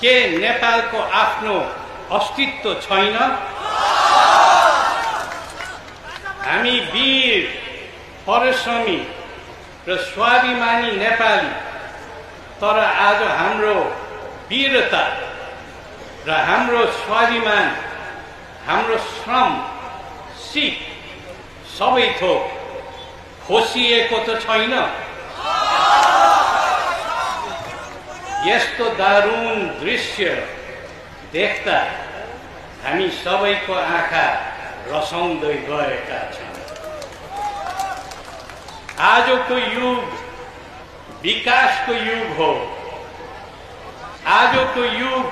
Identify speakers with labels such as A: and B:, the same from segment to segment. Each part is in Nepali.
A: के नेपालको आफ्नो अस्तित्व छैन? हामी वीर, परिश्रमी र स्वाभिमानी नेपाली, तर आज हाम्रो वीरता र हाम्रो स्वाभिमान, हाम्रो श्रम, सिप सबै थोक खोसिएको त छैन। यस्तो दारुण दृश्य देख्दा हामी सबैको आँखा रसाउँदै गएका छन्। आजको युग विकासको युग हो। आजको युग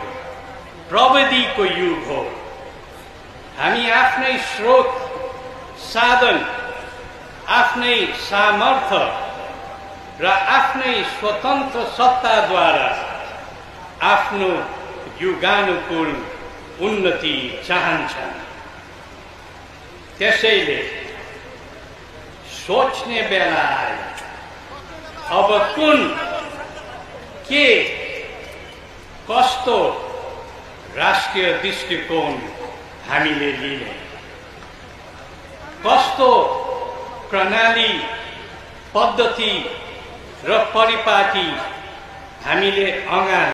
A: प्रविधिको युग हो। हामी आफ्नै स्रोत, साधन, आफ्नै सामर्थ्य र आफ्नै स्वतन्त्र सत्ताद्वारा आफ्नो युगानुकूल उन्नति चाहन्छन्। त्यसैले सोच्ने बेला आयो। अब कुन, के, कस्तो राष्ट्रिय दृष्टिकोण हामीले लिने, कस्तो प्रणाली, पद्धति र परिपाटी हामीले अगाडि